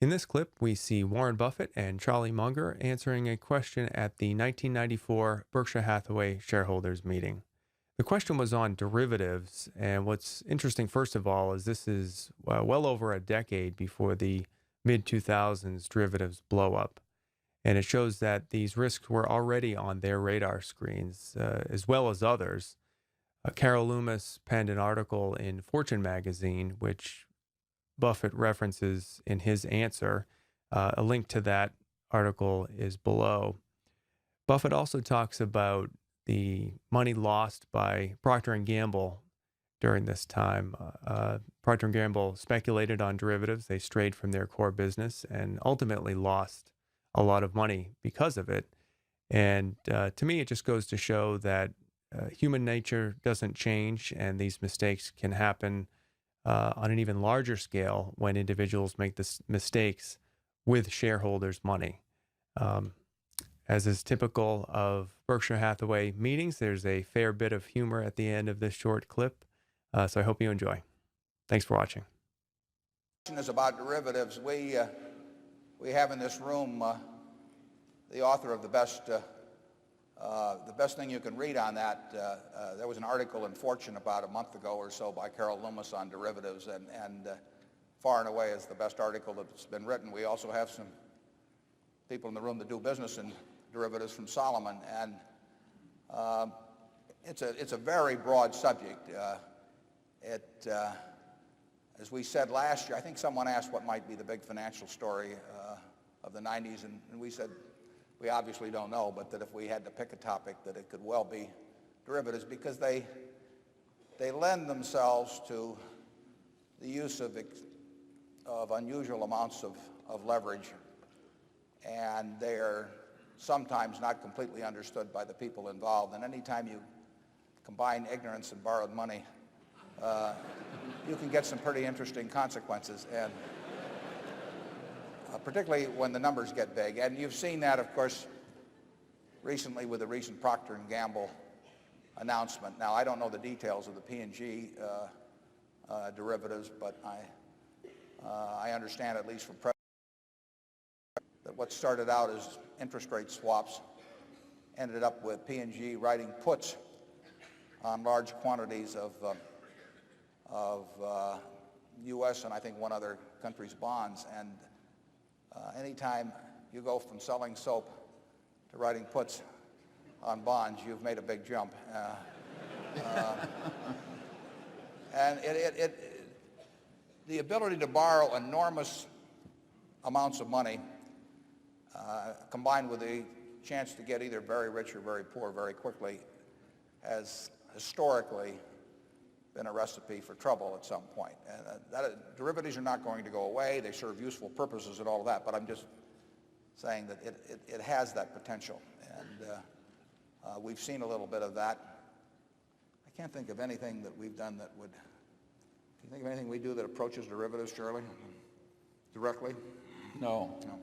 In this clip, we see Warren Buffett and Charlie Munger answering a question at the 1994 Berkshire Hathaway shareholders meeting. The question was on derivatives, and what's interesting, first of all, is this is well over a decade before the mid-2000s derivatives blow up. And it shows that these risks were already on their radar screens, as well as others. Carol Loomis penned an article in Fortune magazine, which Buffett references in his answer. A link to that article is below. Buffett also talks about the money lost by Procter & Gamble during this time. Procter & Gamble speculated on derivatives. They strayed from their core business and ultimately lost a lot of money because of it. And to me, it just goes to show that human nature doesn't change, and these mistakes can happen on an even larger scale when individuals make this mistakes with shareholders' money. As is typical of Berkshire Hathaway meetings, there's a fair bit of humor at the end of this short clip, so I hope you enjoy. Thanks for watching. Is about derivatives. We have in this room the author of the best thing you can read on that. There was an article in Fortune about a month ago or so by Carol Loomis on derivatives, and far and away is the best article that's been written. We also have some people in the room that do business in derivatives from Solomon, and it's a very broad subject. As we said last year, I think someone asked what might be the big financial story of the 90s, and we said we obviously don't know, but that if we had to pick a topic, that it could well be derivatives, because they lend themselves to the use of unusual amounts of leverage, and they're sometimes not completely understood by the people involved. And anytime you combine ignorance and borrowed money, you can get some pretty interesting consequences, and particularly when the numbers get big. And you've seen that, of course, recently with the recent Procter & Gamble announcement. Now, I don't know the details of the P&G derivatives, but I understand, at least from that what started out as interest rate swaps ended up with P&G writing puts on large quantities of U.S. and I think one other country's bonds. And anytime you go from selling soap to writing puts on bonds, you've made a big jump. And the ability to borrow enormous amounts of money, combined with the chance to get either very rich or very poor very quickly, has historically been a recipe for trouble at some point. And derivatives are not going to go away. They serve useful purposes and all of that, but I'm just saying that it has that potential. And we've seen a little bit of that. I can't think of anything that we've done that would... Can you think of anything we do that approaches derivatives, Charlie? Directly? No. No.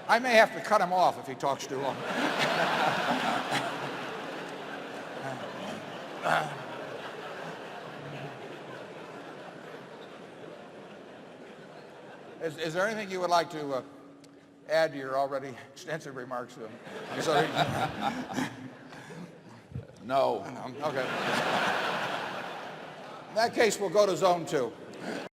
I may have to cut him off if he talks too long. Is there anything you would like to add to your already extensive remarks? Sorry. No. Okay. In that case, we'll go to zone 2.